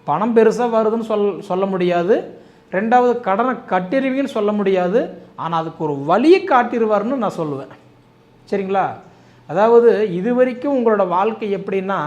பணம் பெருசாக வருதுன்னு சொல்ல முடியாது. ரெண்டாவது கடனை கட்டிடுவீங்கன்னு சொல்ல முடியாது. ஆனால் அதுக்கு ஒரு வழியை காட்டிடுவார்னு நான் சொல்லுவேன். சரிங்களா? அதாவது இது வரைக்கும் உங்களோட வாழ்க்கை எப்படின்னா,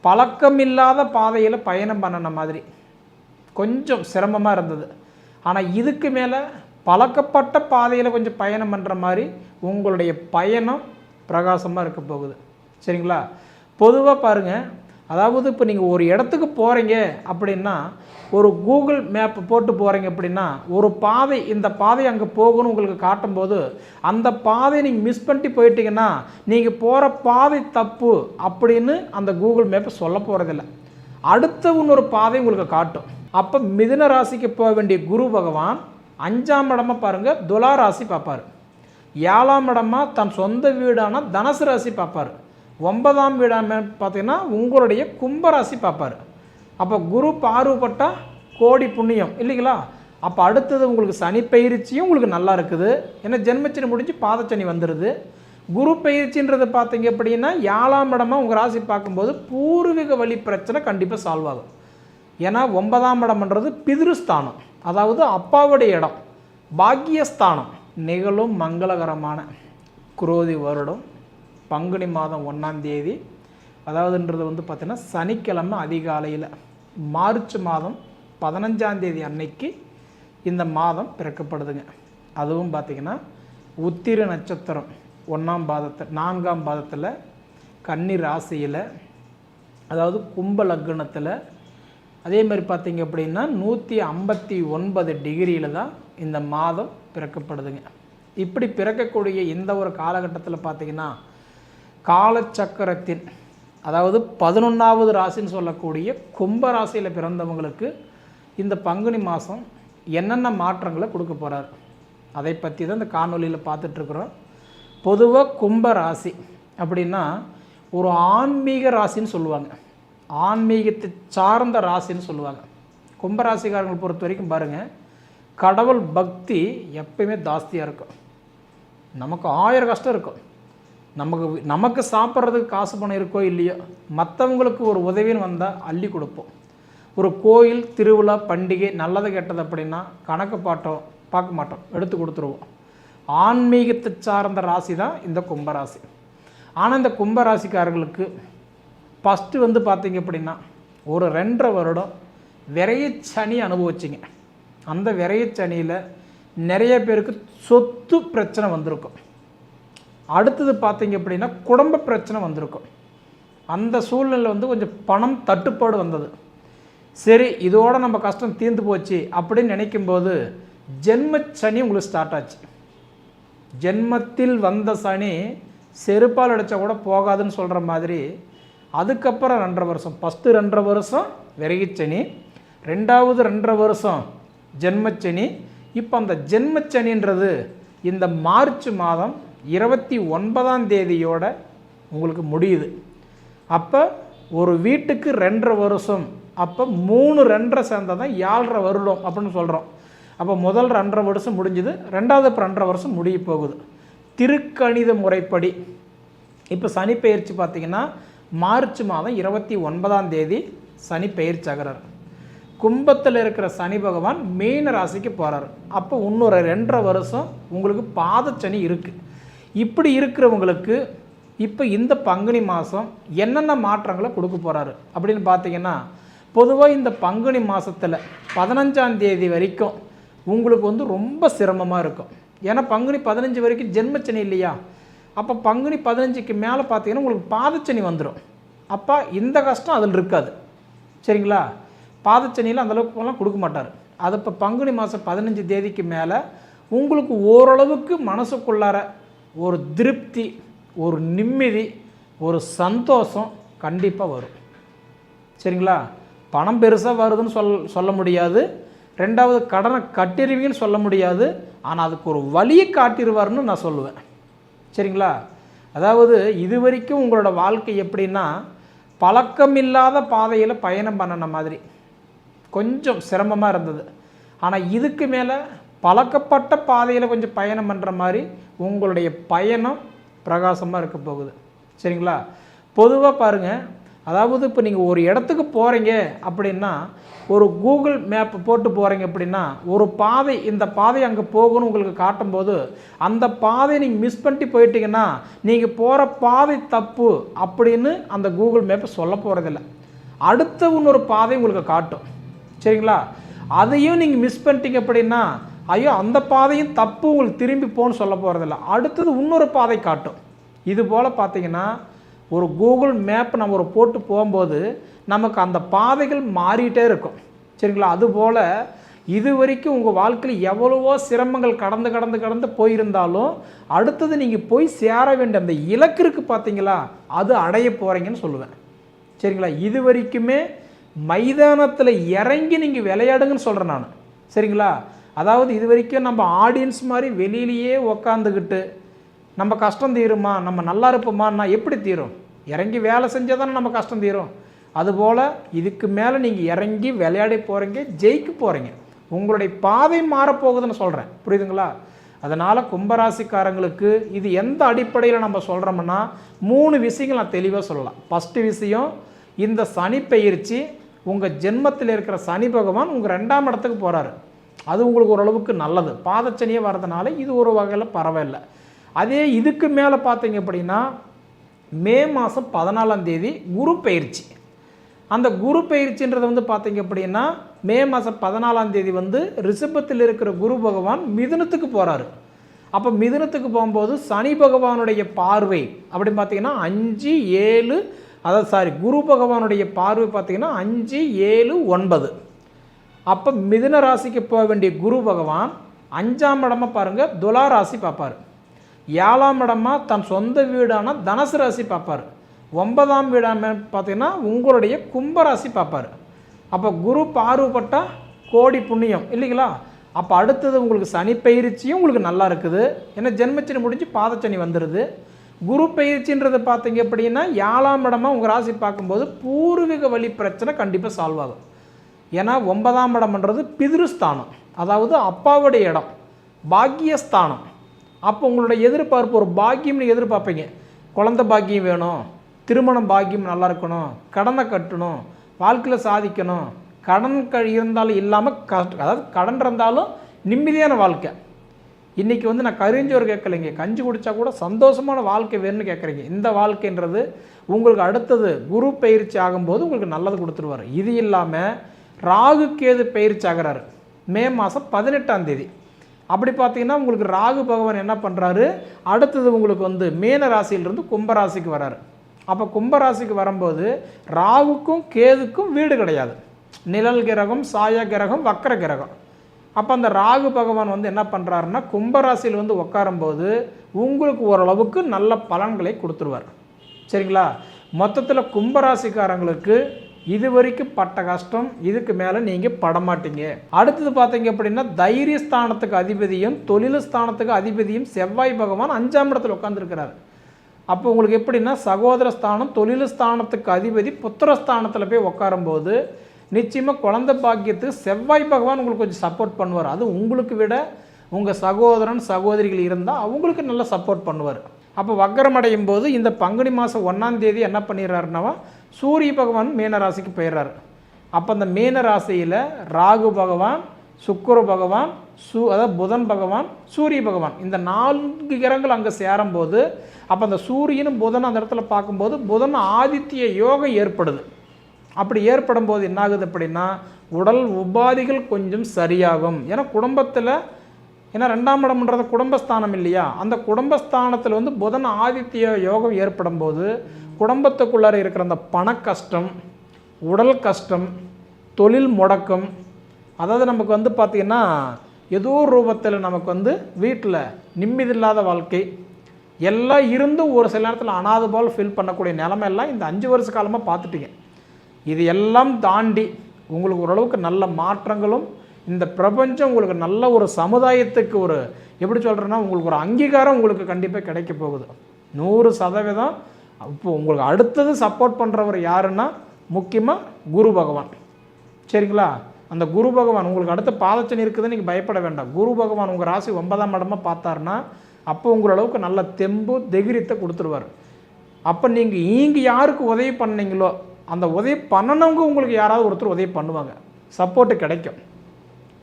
பழக்கமில்லாத பாதையில் பயணம் பண்ணின மாதிரி கொஞ்சம் சிரமமாக இருந்தது. ஆனால் இதுக்கு மேலே பழக்கப்பட்ட பாதையில் கொஞ்சம் பயணம் பண்ணுற மாதிரி உங்களுடைய பயணம் பிரகாசமாக இருக்க போகுது. சரிங்களா? பொதுவாக பாருங்கள், அதாவது இப்போ நீங்கள் ஒரு இடத்துக்கு போகிறீங்க அப்படின்னா, ஒரு கூகுள் மேப் போட்டு போகிறீங்க அப்படின்னா, ஒரு பாதை, இந்த பாதை அங்கே போகணும்னு உங்களுக்கு காட்டும்போது அந்த பாதையை நீங்கள் மிஸ் பண்ணிட்டு போயிட்டீங்கன்னா நீங்கள் போகிற பாதை தப்பு அப்படின்னு அந்த கூகுள் மேப்பை சொல்ல போகிறதில்ல. அடுத்த இன்னொரு பாதை உங்களுக்கு காட்டும். அப்போ மிதுன ராசிக்கு போக வேண்டிய குரு பகவான் 5ஆம் இடமா பாருங்கள் துலா ராசி பார்ப்பார். 7ஆம் இடமா தன் சொந்த வீடான தனுசு ராசி பார்ப்பார். 9ஆம் வீடான பார்த்தீங்கன்னா உங்களுடைய கும்பராசி பார்ப்பார். அப்போ குரு பார்வைப்பட்டால் கோடி புண்ணியம் இல்லைங்களா? அப்போ அடுத்தது உங்களுக்கு சனி பயிற்சியும் உங்களுக்கு நல்லா இருக்குது. ஏன்னா ஜென்மச்சனி முடிஞ்சு பாதச்சனி வந்துடுது. குரு பயிற்சின்றது பார்த்தீங்க அப்படின்னா 7ஆம் இடமா உங்கள் ராசி பார்க்கும்போது பூர்வீக வழி பிரச்சனை கண்டிப்பாக சால்வ் ஆகும். ஏன்னா 9ஆம் இடம்ன்றது பிதிருஸ்தானம், அதாவது அப்பாவுடைய இடம், பாக்கியஸ்தானம். நிகழும் மங்களகரமான குரோதி வருடம் பங்குனி மாதம் 1ஆம் தேதி, அதாவதுன்றது பார்த்திங்கன்னா சனிக்கிழமை அதிகாலையில் மார்ச் மாதம் 15ஆம் தேதி அன்னைக்கு இந்த மாதம் பிறக்கப்படுதுங்க. அதுவும் பார்த்திங்கன்னா உத்திர நட்சத்திரம் 1ஆம் பாதத்தில் 4ஆம் பாதத்தில் கன்னி ராசியில், அதாவது கும்ப லக்னத்தில், அதே மாதிரி பார்த்திங்க அப்படின்னா 159 டிகிரியில் தான் இந்த மாதம் பிறக்கப்படுதுங்க. இப்படி பிறக்கக்கூடிய இந்த ஒரு காலகட்டத்தில் பார்த்திங்கன்னா காலச்சக்கரத்தின், அதாவது 11ஆவது ராசின்னு சொல்லக்கூடிய கும்ப ராசியில் பிறந்தவங்களுக்கு இந்த பங்குனி மாதம் என்னென்ன மாற்றங்களை கொடுக்க போகிறார் அதை பற்றி தான் இந்த காணொலியில் பார்த்துட்ருக்குறோம். பொதுவாக கும்ப ராசி அப்படின்னா ஒரு ஆன்மீக ராசின்னு சொல்லுவாங்க, ஆன்மீகத்தை சார்ந்த ராசின்னு சொல்லுவாங்க. கும்பராசிக்காரங்களை பொறுத்த வரைக்கும் பாருங்கள், கடவுள் பக்தி எப்பயுமே ஜாஸ்தியாக இருக்கும். நமக்கு 1000 கஷ்டம் இருக்கும், நமக்கு சாப்பிட்றதுக்கு காசு பணம் இருக்கோ இல்லையோ, மற்றவங்களுக்கு ஒரு உதவின்னு வந்தால் அள்ளி கொடுப்போம். ஒரு கோயில் திருவிழா பண்டிகை நல்லது கெட்டது அப்படின்னா கணக்கு பார்க்க மாட்டோம், எடுத்து கொடுத்துருவோம். ஆன்மீகத்தை சார்ந்த ராசி தான் இந்த கும்பராசி. ஆனால் இந்த கும்பராசிக்காரர்களுக்கு ஃபஸ்ட்டு பார்த்திங்க அப்படின்னா ஒரு 2.5 வருடம் விரையச்சனி அனுபவிச்சிங்க. அந்த விரையச்சனியில் நிறைய பேருக்கு சொத்து பிரச்சனை வந்திருக்கும். அடுத்தது பார்த்திங்க அப்படின்னா குடும்ப பிரச்சனை வந்திருக்கும். அந்த சூழ்நிலை கொஞ்சம் பணம் தட்டுப்பாடு வந்தது. சரி, இதோட நம்ம கஷ்டம் தீர்ந்து போச்சு அப்படின்னு நினைக்கும்போது ஜென்மச்சனி உங்களுக்கு ஸ்டார்ட் ஆச்சு. ஜென்மத்தில் வந்த சனி செருப்பால் அடித்தா கூட போகாதுன்னு சொல்கிற மாதிரி அதுக்கப்புறம் 2.5 வருஷம், ஃபஸ்ட்டு 2.5 வருஷம் விரைகிச்சனி, 2வது 2.5 வருஷம் ஜென்மச்சனி. இப்போ அந்த ஜென்மச்சனின்றது இந்த மார்ச் மாதம் 29ஆம் தேதியோட உங்களுக்கு முடியுது. அப்போ ஒரு வீட்டுக்கு 2.5 வருஷம், அப்போ 3 2.5 சேர்ந்தால் தான் 7.5 வருடம் அப்படின்னு சொல்கிறோம். அப்போ முதல் 2.5 வருஷம் முடிஞ்சுது, 2வது 2.5 வருஷம் முடிய போகுது திருக்கணித முறைப்படி. இப்போ சனி பெயர்ச்சி பார்த்திங்கன்னா மார்ச் மாதம் 29ஆம் தேதி சனி பெயர்ச்சி ஆகிறார். கும்பத்தில் இருக்கிற சனி பகவான் மீன ராசிக்கு போகிறார். அப்போ இன்னொரு 2.5 வருஷம் உங்களுக்கு பாதச்சனி இருக்குது. இப்படி இருக்கிறவங்களுக்கு இப்போ இந்த பங்குனி மாதம் என்னென்ன மாற்றங்களை கொடுக்க போகிறாரு அப்படின்னு பார்த்தீங்கன்னா, பொதுவாக இந்த பங்குனி மாதத்தில் 15ஆம் தேதி வரைக்கும் உங்களுக்கு ரொம்ப சிரமமாக இருக்கும். ஏன்னா பங்குனி 15 வரைக்கும் ஜென்மச்சனி இல்லையா? அப்போ பங்குனி 15க்கு மேலே பார்த்தீங்கன்னா உங்களுக்கு பாதச்சனி வந்துடும். அப்போ இந்த கஷ்டம் அதில் இருக்காது. சரிங்களா? பாதச்சனியில் அந்தளவுக்குலாம் கொடுக்க மாட்டார். அது இப்போ பங்குனி மாதம் 15 தேதிக்கு மேலே உங்களுக்கு ஓரளவுக்கு மனசுக்குள்ளார ஒரு திருப்தி, ஒரு நிம்மதி, ஒரு சந்தோஷம் கண்டிப்பாக வரும். சரிங்களா? பணம் பெருசாக வருதுன்னு சொல்ல முடியாது. ரெண்டாவது கடனை கட்டிடுவீங்கன்னு சொல்ல முடியாது. ஆனால் அதுக்கு ஒரு வழியை காட்டிடுவார்னு நான் சொல்லுவேன். சரிங்களா? அதாவது இது வரைக்கும் உங்களோட வாழ்க்கை எப்படின்னா பழக்கமில்லாத பாதையில் பயணம் பண்ணின மாதிரி கொஞ்சம் சிரமமாக இருந்தது. ஆனால் இதுக்கு மேலே பழக்கப்பட்ட பாதையில் கொஞ்சம் பயணம் பண்ணுற மாதிரி உங்களுடைய பயணம் பிரகாசமாக இருக்க போகுது. சரிங்களா? பொதுவாக பாருங்கள், அதாவது இப்போ நீங்கள் ஒரு இடத்துக்கு போகிறீங்க அப்படின்னா, ஒரு கூகுள் மேப் போட்டு போகிறீங்க அப்படின்னா, ஒரு பாதை இந்த பாதை அங்கே போகணும்னு உங்களுக்கு காட்டும்போது, அந்த பாதையை நீங்கள் மிஸ் பண்ணிட்டு போயிட்டீங்கன்னா, நீங்கள் போகிற பாதை தப்பு அப்படின்னு அந்த கூகுள் மேப் சொல்ல போகிறதில்ல. அடுத்த இன்னொரு பாதை உங்களுக்கு காட்டும். சரிங்களா? அதையும் நீங்கள் மிஸ் பண்ணிட்டீங்க அப்படின்னா, ஐயோ அந்த பாதையும் தப்பு, உங்களுக்கு திரும்பி போன்னு சொல்ல போகிறதில்ல. அடுத்தது இன்னொரு பாதை காட்டும். இது போல் பார்த்தீங்கன்னா, ஒரு கூகுள் மேப் நம்ம ஒரு போட்டு போகும்போது நமக்கு அந்த பாதைகள் மாறிட்டே இருக்கும். சரிங்களா? அதுபோல் இது வரைக்கும் உங்கள் வாழ்க்கையில் எவ்வளவோ சிரமங்கள் கடந்து போயிருந்தாலும், அடுத்தது நீங்கள் போய் சேர வேண்டிய அந்த இலக்கு இருக்குது பார்த்தீங்களா, அது அடைய போகிறீங்கன்னு சொல்லுவேன். சரிங்களா? இது வரைக்குமே மைதானத்தில் இறங்கி நீங்கள் விளையாடுங்கன்னு சொல்கிறேன் நான். சரிங்களா? அதாவது இது வரைக்கும் நம்ம ஆடியன்ஸ் மாதிரி வெளியிலேயே உக்காந்துக்கிட்டு நம்ம கஷ்டம் தீருமா, நம்ம நல்லா இருப்போமான்னா எப்படி தீரும்? இறங்கி வேலை செஞ்சால் தானே நம்ம கஷ்டம் தீரும். அதுபோல் இதுக்கு மேலே நீங்கள் இறங்கி விளையாடி போகிறீங்க, ஜெயிக்க போகிறீங்க. உங்களுடைய பாதை மாறப்போகுதுன்னு சொல்கிறேன். புரியுதுங்களா? அதனால் கும்பராசிக்காரங்களுக்கு இது எந்த அடிப்படையில் நம்ம சொல்கிறோம்னா, 3 விஷயங்கள் நான் தெளிவாக சொல்லலாம். ஃபஸ்ட்டு விஷயம், இந்த சனி பெயர்ச்சி உங்கள் ஜென்மத்தில் இருக்கிற சனி பகவான் உங்கள் 2ஆம் இடத்துக்கு போகிறாரு. அது உங்களுக்கு ஓரளவுக்கு நல்லது. பாதச்சனியே வர்றதுனால இது ஒரு வகையில் பரவாயில்லை. அதே இதுக்கு மேலே பார்த்தீங்க அப்படின்னா, மே மாதம் 14ஆம் தேதி குரு பெயர்ச்சி. அந்த குரு பெயர்ச்சின்றது வந்து பார்த்தீங்க அப்படின்னா, மே மாதம் 14ஆம் தேதி வந்து ரிஷபத்தில் இருக்கிற குரு பகவான் மிதுனத்துக்கு போகிறாரு. அப்போ மிதுனத்துக்கு போகும்போது சனி பகவானுடைய பார்வை அப்படின்னு பார்த்தீங்கன்னா 5, 7, அதாவது குரு பகவானுடைய பார்வை பார்த்தீங்கன்னா 5, 7, 9. அப்போ மிதுன ராசிக்கு போக வேண்டிய குரு பகவான் 5ஆம் இடமா பாருங்கள் துலா ராசி பார்ப்பார். 7ஆம் இடமா தன் சொந்த வீடான தனுசு ராசி பார்ப்பார். 9ஆம் வீடாம பார்த்தீங்கன்னா உங்களுடைய கும்பராசி பார்ப்பார். அப்போ குரு பார்வைப்பட்டால் கோடி புண்ணியம் இல்லைங்களா? அப்போ அடுத்தது உங்களுக்கு சனி பயிற்சியும் உங்களுக்கு நல்லா இருக்குது. ஏன்னா ஜென்மச்சனி முடிஞ்சு பாதச்சனி வந்துடுது. குரு பயிற்சின்றது பார்த்தீங்க அப்படின்னா 7ஆம் இடமா உங்கள் ராசி பார்க்கும்போது பூர்வீக வழி பிரச்சனை கண்டிப்பாக சால்வ் ஆகும். ஏன்னா 9ஆம் இடம்ன்றது பிதிருஸ்தானம், அதாவது அப்பாவுடைய இடம், பாக்கியஸ்தானம். அப்போ உங்களுடைய எதிர்பார்ப்பு ஒரு பாக்கியம்னு எதிர்பார்ப்பீங்க. குழந்தை பாக்கியம் வேணும், திருமணம் பாக்கியம் நல்லா இருக்கணும், கடனை கட்டணும், வாழ்க்கையில் சாதிக்கணும், கடன் இருந்தாலும் இல்லாமல் அதாவது கடன் இருந்தாலும் நிம்மதியான வாழ்க்கை. இன்றைக்கி வந்து நான் கரிஞ்சோறு கேட்கலைங்க, கஞ்சி குடித்தா கூட சந்தோஷமான வாழ்க்கை வேணும்னு கேட்குறீங்க. இந்த வாழ்க்கைன்றது உங்களுக்கு அடுத்தது குரு பயிற்சி ஆகும்போது உங்களுக்கு நல்லது கொடுத்துருவார். இது இல்லாமல் ராகு கேது பயிற்சி ஆகிறாரு மே மாதம் 18ஆம் தேதி. அப்படி பார்த்தீங்கன்னா உங்களுக்கு ராகு பகவான் என்ன பண்ணுறாரு, அடுத்தது உங்களுக்கு வந்து மீன ராசியிலிருந்து கும்பராசிக்கு வராரு. அப்போ கும்பராசிக்கு வரும்போது ராகுக்கும் கேதுக்கும் வீடு கிடையாது, நிழல் கிரகம், சாய கிரகம், வக்கர கிரகம். அப்போ அந்த ராகு பகவான் வந்து என்ன பண்ணுறாருன்னா கும்பராசியில் வந்து உட்காரும்போது உங்களுக்கு ஓரளவுக்கு நல்ல பலன்களை கொடுத்துருவார். சரிங்களா? மொத்தத்தில் கும்பராசிக்காரங்களுக்கு இது வரைக்கும் பட்ட கஷ்டம் இதுக்கு மேலே நீங்கள் படமாட்டீங்க. அடுத்தது பார்த்தீங்க அப்படின்னா தைரியஸ்தானத்துக்கு அதிபதியும் தொழில் ஸ்தானத்துக்கு அதிபதியும் செவ்வாய் பகவான் 5ஆம் இடத்துல உட்காந்துருக்கிறார். அப்போ உங்களுக்கு எப்படின்னா சகோதர ஸ்தானம், தொழில் ஸ்தானத்துக்கு அதிபதி புத்திரஸ்தானத்தில் போய் உட்காரும்போது நிச்சயமாக குழந்தை பாக்கியத்துக்கு செவ்வாய் பகவான் உங்களுக்கு கொஞ்சம் சப்போர்ட் பண்ணுவார். அது உங்களுக்கு விட உங்கள் சகோதரன் சகோதரிகள் இருந்தால் அவங்களுக்கு நல்லா சப்போர்ட் பண்ணுவார். அப்போ வக்கரம் அடையும் போது இந்த பங்குனி மாதம் 1ஆம் தேதி என்ன பண்ணிடுறாருன்னா சூரிய பகவான் மீன ராசிக்கு போயிடுறாரு. அப்போ அந்த மீன ராசியில் ராகு பகவான், சுக்கிர பகவான், அதாவது புதன் பகவான், சூரிய பகவான், இந்த 4 கிரகங்கள் அங்கே சேரும்போது அப்போ அந்த சூரியனும் புதனும் அந்த இடத்துல பார்க்கும்போது புதன் ஆதித்ய யோகம் ஏற்படுது. அப்படி ஏற்படும் போது என்னாகுது அப்படின்னா உடல் உபாதிகள் கொஞ்சம் சரியாகும். ஏன்னா குடும்பத்தில், ஏன்னா 2ஆம் இடம்ன்றது குடும்பஸ்தானம் இல்லையா, அந்த குடும்பஸ்தானத்தில் வந்து புதன் ஆதித்ய யோகம் ஏற்படும் போது குடும்பத்துக்குள்ளார இருக்கிற அந்த பண கஷ்டம், உடல் கஷ்டம், தொழில் முடக்கம், அதாவது நமக்கு வந்து பார்த்திங்கன்னா ஏதோ ரூபத்தில் நமக்கு வந்து வீட்டில் நிம்மதியில்லாத வாழ்க்கை எல்லாம் இருந்தும் ஒரு சில நேரத்தில் அனாதை போல் ஃபீல் பண்ணக்கூடிய நிலைமையெல்லாம் இந்த 5 வருஷ காலமாக பார்த்துட்டீங்க. இது எல்லாம் தாண்டி உங்களுக்கு ஓரளவுக்கு நல்ல மாற்றங்களும் இந்த பிரபஞ்சம் உங்களுக்கு நல்ல ஒரு சமுதாயத்துக்கு ஒரு எப்படி சொல்கிறேன்னா உங்களுக்கு ஒரு அங்கீகாரம் உங்களுக்கு கண்டிப்பாக கிடைக்க போகுது 100%. இப்போ உங்களுக்கு அடுத்தது சப்போர்ட் பண்ணுறவர் யாருன்னா முக்கியமாக குரு பகவான். சரிங்களா? அந்த குரு பகவான் உங்களுக்கு அடுத்த பாதச்சனி இருக்குதுன்னு நீங்கள் பயப்பட வேண்டாம். குரு பகவான் உங்கள் ராசி 9ஆம் இடமா பார்த்தாருன்னா அப்போ உங்களளவுக்கு நல்ல தெம்பு தைரியத்தை கொடுத்துருவார். அப்போ நீங்கள் யாருக்கு உதவி பண்ணீங்களோ அந்த உதவி பண்ணனவங்க உங்களுக்கு யாராவது ஒருத்தர் உதவி பண்ணுவாங்க, சப்போர்ட்டு கிடைக்கும்.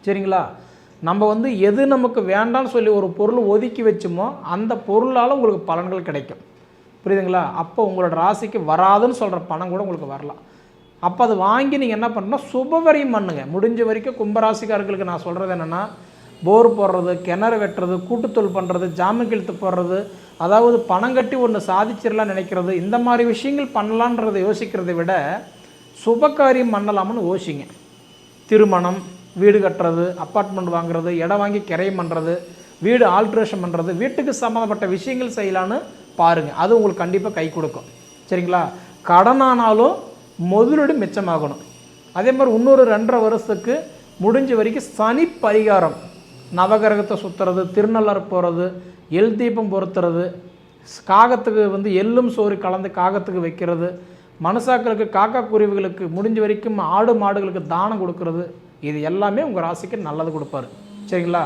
சரிங்களா? நம்ம வந்து எது நமக்கு வேண்டாம்னு சொல்லி ஒரு பொருள் ஒதுக்கி வச்சோமோ அந்த பொருளால் உங்களுக்கு பலன்கள் கிடைக்கும். புரியுதுங்களா? அப்போ உங்களோட ராசிக்கு வராதுன்னு சொல்கிற பணம் கூட உங்களுக்கு வரலாம். அப்போ அது வாங்கி நீங்கள் என்ன பண்ணணும், சுபவரியம் பண்ணுங்க. முடிஞ்ச வரைக்கும் கும்பராசிக்காரர்களுக்கு நான் சொல்கிறது என்னென்னா, போர் போடுறது, கிணறு வெட்டுறது, கூட்டுத்தொழில் பண்ணுறது, ஜாமீன் கழுத்து போடுறது, அதாவது பணம் கட்டி ஒன்று சாதிச்சிடலாம் நினைக்கிறது, இந்த மாதிரி விஷயங்கள் பண்ணலான்றதை யோசிக்கிறதை விட சுபகாரியம் பண்ணலாம்னு யோசிங்க. திருமணம், வீடு கட்டுறது, அப்பார்ட்மெண்ட் வாங்குறது, இடம் வாங்கி கிரையம் பண்ணுறது, வீடு ஆல்ட்ரேஷன் பண்ணுறது, வீட்டுக்கு சம்மந்தப்பட்ட விஷயங்கள் செய்யலான்னு பாருங்கள். அது உங்களுக்கு கண்டிப்பாக கை கொடுக்கும். சரிங்களா? கடனானாலும் முதலீடு மிச்சமாகணும். அதே மாதிரி இன்னொரு 2.5 வருஷத்துக்கு முடிஞ்ச வரைக்கும் சனி பரிகாரம், நவகிரகத்தை சுற்றுறது, திருநள்ளாறு போகிறது, எல் தீபம் பொருத்துறது, காகத்துக்கு வந்து எள்ளும் சோறு கலந்து காகத்துக்கு வைக்கிறது, மனுஷாக்களுக்கு காக்கா குருவிகளுக்கு முடிஞ்ச வரைக்கும் ஆடு மாடுகளுக்கு தானம் கொடுக்கறது, இது எல்லாமே உங்கள் ராசிக்கு நல்லது கொடுப்பாரு. சரிங்களா?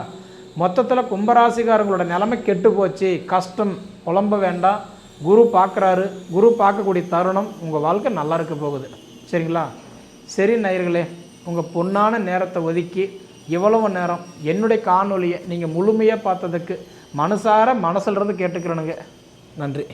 மொத்தத்தில் கும்பராசிக்காரங்களோட நிலைமை கெட்டு போச்சு, கஷ்டம், புலம்ப வேண்டாம். குரு பார்க்குறாரு, குரு பார்க்கக்கூடிய தருணம் உங்கள் வாழ்க்கை நல்லா இருக்க போகுது. சரிங்களா? சரி நேயர்களே, உங்கள் பொன்னான நேரத்தை ஒதுக்கி இவ்வளவு நேரம் என்னுடைய காணொலியை நீங்கள் முழுமையாக பார்த்ததுக்கு மனசார மனசிலிருந்து கேட்டுக்கிறேனுங்க. நன்றி.